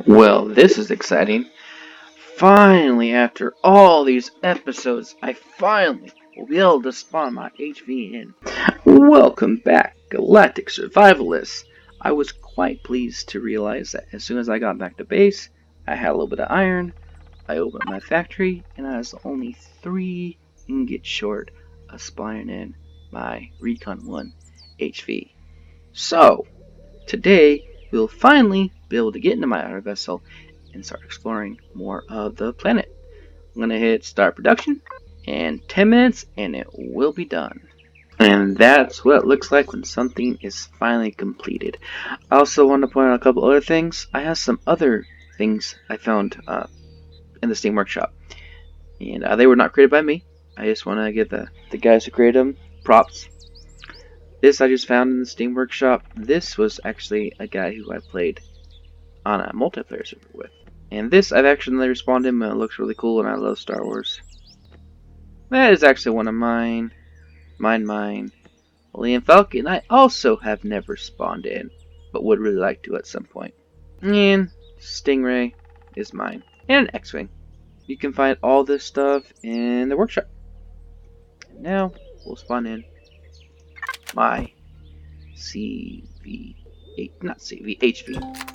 Well, this is exciting. Finally, after all these episodes, I finally will be able to spawn my HV in. Welcome back, Galactic Survivalists. I was quite pleased to realize that as soon as I got back to base, I had a little bit of iron, I opened my factory, and I was only 3 ingots short of spawning in my Recon 1 HV. So, today, we'll finally be able to get into my outer vessel and start exploring more of the planet. I'm going to hit start production in 10 minutes and it will be done. And that's what it looks like when something is finally completed. I also want to point out a couple other things. I have some other things I found in the Steam Workshop. And they were not created by me. I just want to give the guys who created them props. This I just found in the Steam Workshop. This was actually a guy who I played on a multiplayer server with. And this I've actually respawned him, and it looks really cool, and I love Star Wars. That is actually one of mine. Mine. Millennium Falcon I also have never spawned in, but would really like to at some point. And Stingray is mine. And an X-Wing. You can find all this stuff in the workshop. Now, we'll spawn in my CV8, not CV, HV.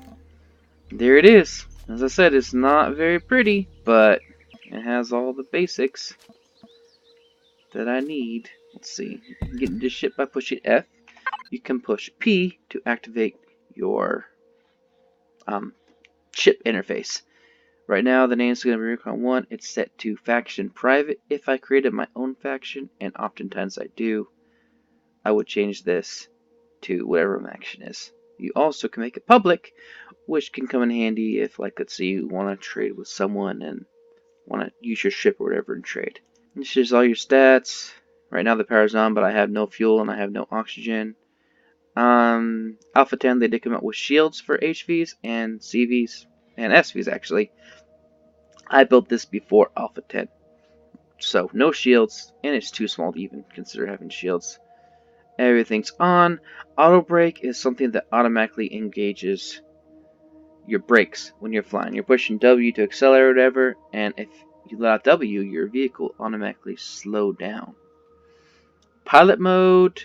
There it is. As I said, it's not very pretty, but it has all the basics that I need. Let's see. You can get into ship by pushing F. You can push P to activate your ship interface. Right now, the name is going to be Recon 1. It's set to faction private. If I created my own faction, and oftentimes I do, I would change this to whatever my action is. You also can make it public, which can come in handy if, like, let's say you want to trade with someone and want to use your ship or whatever and trade. This is all your stats. Right now the power's on, but I have no fuel and I have no oxygen. Alpha 10, they did come out with shields for HVs and CVs and SVs actually. I built this before Alpha 10. So no shields, and it's too small to even consider having shields. Everything's on. Auto brake is something that automatically engages your brakes when you're flying. You're pushing W to accelerate or whatever, and if you let out W, your vehicle automatically slow down. Pilot mode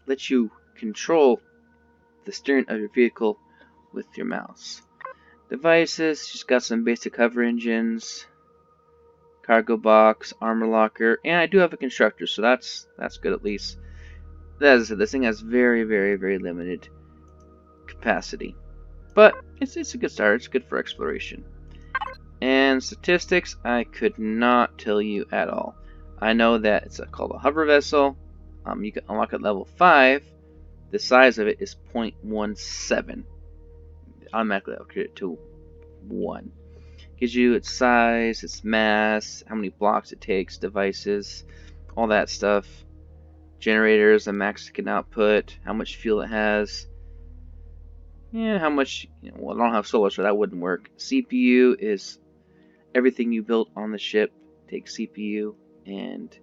lets you control the steering of your vehicle with your mouse. Devices, just got some basic hover engines, cargo box, armor locker, and I do have a constructor, so that's good at least. As I said, this thing has very limited capacity, but it's a good start. It's good for exploration. And statistics, I could not tell you at all. I know that it's called a hover vessel. You can unlock at level 5. The size of it is 0.17. Automatically upgrade it to 1. Gives you its size, its mass, how many blocks it takes, devices, all that stuff. Generators, the max it can output, how much fuel it has. Yeah, how much, well, I don't have solar, so that wouldn't work. CPU is everything you built on the ship takes CPU, and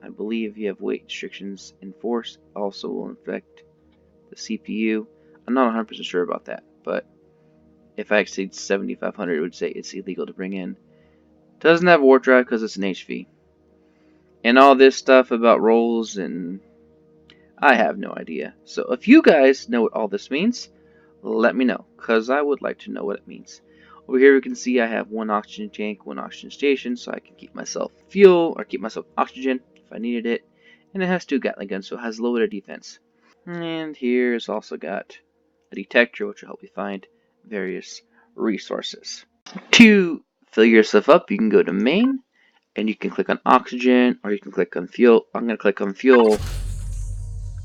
I believe you have weight restrictions enforced also will affect the CPU. I'm not 100% sure about that, but if I exceed 7,500, it would say it's illegal to bring in. Doesn't have warp drive because it's an HV. And all this stuff about roles, and I have no idea. So if you guys know what all this means, let me know, because I would like to know what it means. Over here we can see I have 1 oxygen tank, 1 oxygen station, so I can keep myself fuel, or keep myself oxygen if I needed it. And it has 2 Gatling guns, so it has a little bit of defense. And here's also got a detector, which will help you find various resources. To fill yourself up, you can go to main, and you can click on oxygen, or you can click on fuel. I'm going to click on fuel.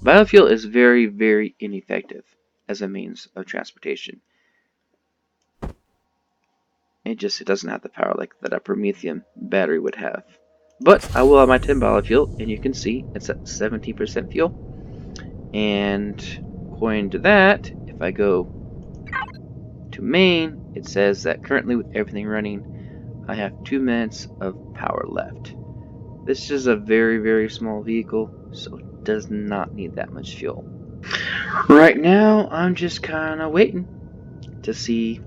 Biofuel is very ineffective as a means of transportation. It doesn't have the power like that a Promethium battery would have. But I will have my 10 biofuel, and you can see it's at 17% fuel. And according to that, if I go to main, it says that currently with everything running, I have 2 minutes of power left. This is a very small vehicle, so it does not need that much fuel. Right now, I'm just kind of waiting to see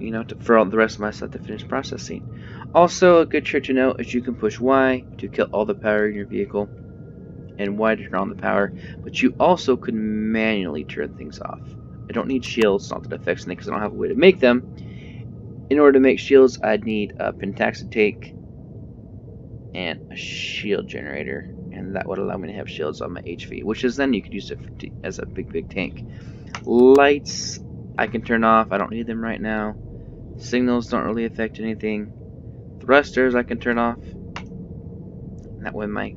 you know, for all the rest of my stuff to finish processing. Also, a good trick to know is you can push Y to kill all the power in your vehicle and Y to turn on the power, but you also can manually turn things off. I don't need shields, not that it affects anything because I don't have a way to make them. In order to make shields, I'd need a pentaxid and a shield generator, and that would allow me to have shields on my HV, which is then you could use it as a big tank. Lights, I can turn off. I don't need them right now. Signals don't really affect anything. Thrusters, I can turn off. That way my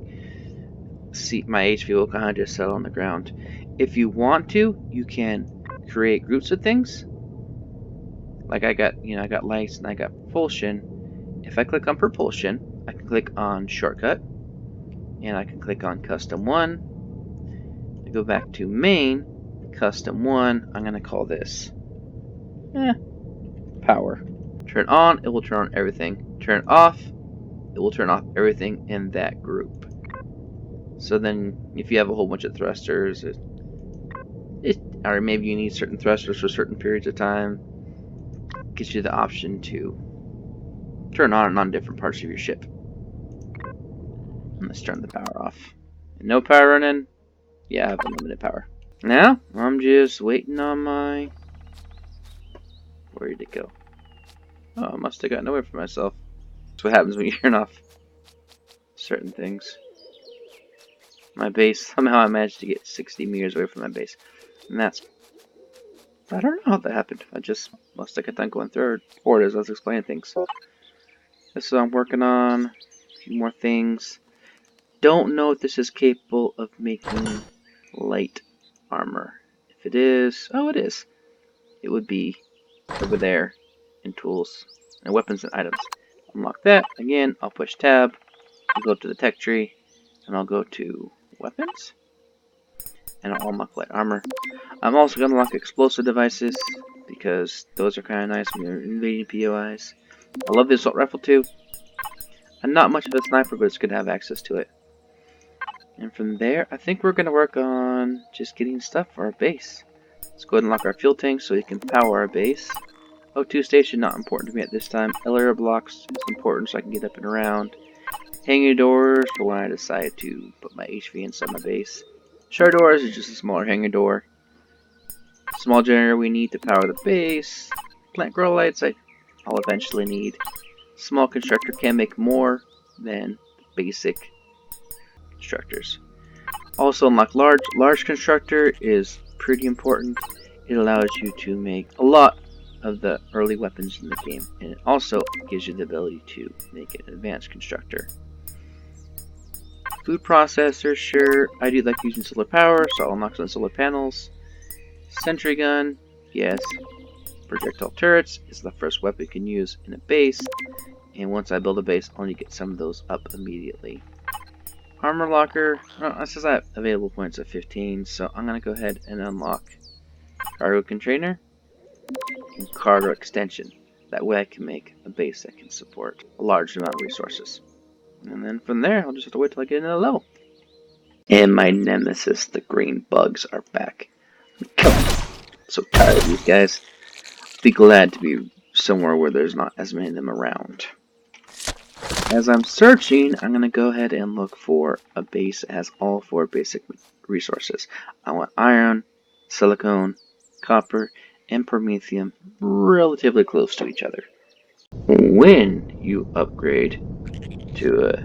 HV will kind of just settle on the ground. If you want to, you can create groups of things. Like I got lights and I got propulsion. If I click on propulsion, I can click on shortcut, and I can click on custom 1. I go back to main, custom 1. I'm gonna call this power. Turn on, it will turn on everything. Turn off, it will turn off everything in that group. So then, if you have a whole bunch of thrusters, or maybe you need certain thrusters for certain periods of time, it gives you the option to turn on and on different parts of your ship. And let's turn the power off. And no power running? Yeah, I have unlimited power. Now, I'm just waiting on my... Where did it go? Oh, I must have gotten away from myself. That's what happens when you turn off certain things. My base, somehow I managed to get 60 meters away from my base. And that's... I don't know how that happened. I just must have got done going forward as I was explaining things. This is what I'm working on. A few more things. Don't know if this is capable of making light armor. If it is... Oh, it is. It would be over there in tools and weapons and items. Unlock that. Again, I'll push tab. I'll go to the tech tree. And I'll go to weapons. And I'll unlock light armor. I'm also going to unlock explosive devices, because those are kind of nice when you're invading POIs. I love the assault rifle too. I'm not much of a sniper, but it's good to have access to it. And from there, I think we're going to work on just getting stuff for our base. Let's go ahead and lock our fuel tank so we can power our base. O2 station, not important to me at this time. Elevator blocks is important so I can get up and around. Hangar doors for when I decide to put my HV inside my base. Shore doors is just a smaller hangar door. Small generator we need to power the base. Plant grow lights I'll eventually need. Small constructor can make more than basic constructors. Also unlock large. Large constructor is pretty important. It allows you to make a lot of the early weapons in the game, and it also gives you the ability to make an advanced constructor. Food processor, sure. I do like using solar power, so I'll unlock some solar panels. Sentry gun, yes. Projectile turrets is the first weapon you can use in a base, and once I build a base, I'll only get some of those up immediately. Armor locker, it says I have available points of 15, so I'm going to go ahead and unlock cargo container and cargo extension. That way I can make a base that can support a large amount of resources. And then from there, I'll just have to wait till I get another level. And my nemesis, the green bugs, are back. I'm so tired of these guys. Be glad to be somewhere where there's not as many of them around. As I'm searching, I'm going to go ahead and look for a base that has all 4 basic resources. I want iron, silicone, copper, and promethium relatively close to each other. When you upgrade to a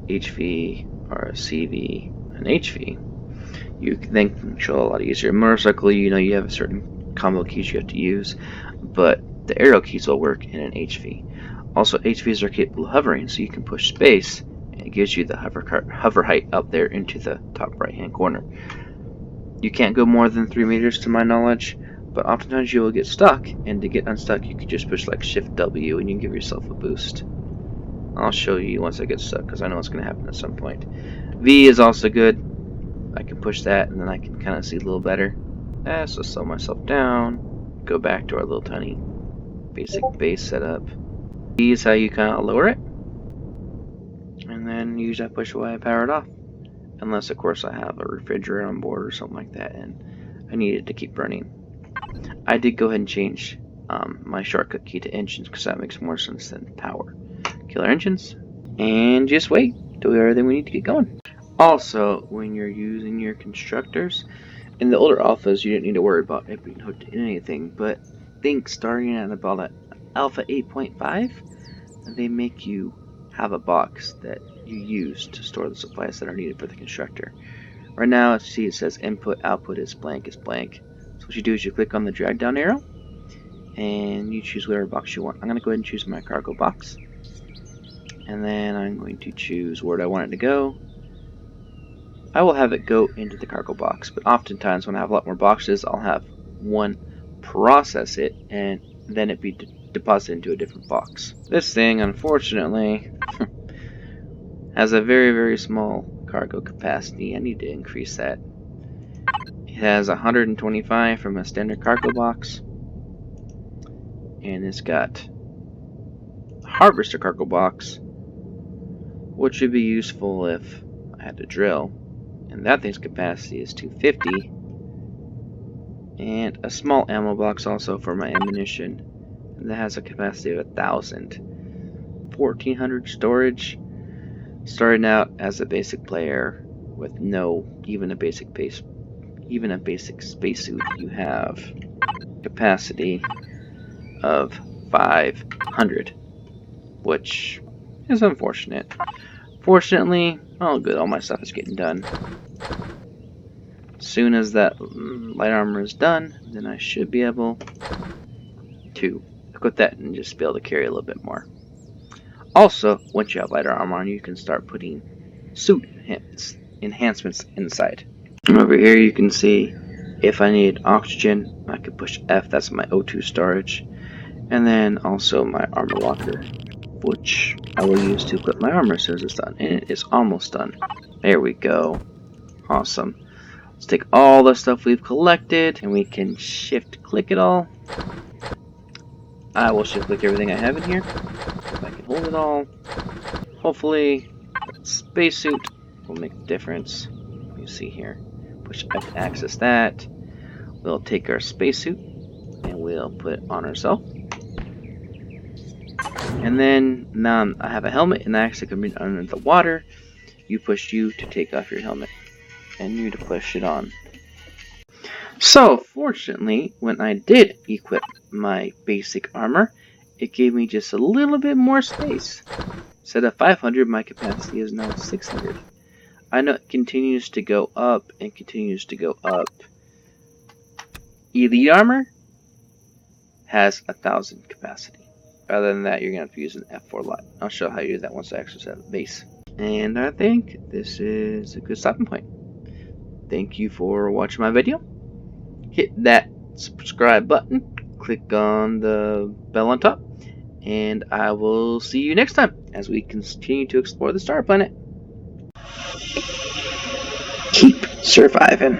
HV or a CV, an HV, you can then control a lot easier. Motorcycle, you know, you have a certain combo keys you have to use, but the arrow keys will work in an HV. Also, HVs are capable of hovering, so you can push space, and it gives you the hover height up there into the top right hand corner. You can't go more than 3 meters to my knowledge, but oftentimes you will get stuck, and to get unstuck you can just push like Shift W and you can give yourself a boost. I'll show you once I get stuck, because I know it's going to happen at some point. V is also good. I can push that, and then I can kind of see a little better. So slow myself down. Go back to our little tiny basic base setup. V is how you kind of lower it. And then usually I push away and power it off. Unless, of course, I have a refrigerator on board or something like that, and I need it to keep running. I did go ahead and change my shortcut key to engines, because that makes more sense than power. Kill our engines, and just wait till we have everything we need to get going. Also, when you're using your constructors, in the older alphas, you didn't need to worry about it being hooked to anything, but I think starting at about Alpha 8.5, they make you have a box that you use to store the supplies that are needed for the constructor. Right now, see it says input, output is blank. So what you do is you click on the drag down arrow, and you choose whatever box you want. I'm going to go ahead and choose my cargo box, and then I'm going to choose where I want it to go. I will have it go into the cargo box, but oftentimes when I have a lot more boxes, I'll have one process it and then it be deposited into a different box. This thing, unfortunately, has a very, very small cargo capacity. I need to increase that. It has 125 from a standard cargo box, and it's got a harvester cargo box, which would be useful if I had to drill. And that thing's capacity is 250, and a small ammo box also for my ammunition, and that has a capacity of 1,000. 1,400 storage. Starting out as a basic player with no even a basic spacesuit, you have capacity of 500, which is unfortunate. Fortunately, all good. All my stuff is getting done. As soon as that light armor is done, then I should be able to equip that and just be able to carry a little bit more. Also, once you have lighter armor on, you can start putting suit enhancements inside. And over here you can see if I need oxygen, I can push F, that's my O2 storage. And then also my armor locker, which I will use to equip my armor as soon as it's done. And it is almost done. There we go. Awesome. Let's take all the stuff we've collected, and we can shift click it all. I will shift click everything I have in here, if I can hold it all. Hopefully, spacesuit will make a difference. You see here, push F to access that. We'll take our spacesuit, and we'll put it on ourselves. And then, now I have a helmet, and I actually can read under the water. You push U to take off your helmet, and U to push it on. So, fortunately, when I did equip my basic armor, it gave me just a little bit more space. Instead of 500, my capacity is now 600. I know it continues to go up and continues to go up. Elite armor has 1,000 capacity. Other than that, you're going to have to use an F4 lot. I'll show how you do that once I actually set the base. And I think this is a good stopping point. Thank you for watching my video. Hit that subscribe button, click on the bell on top, and I will see you next time as we continue to explore the star planet. Keep surviving.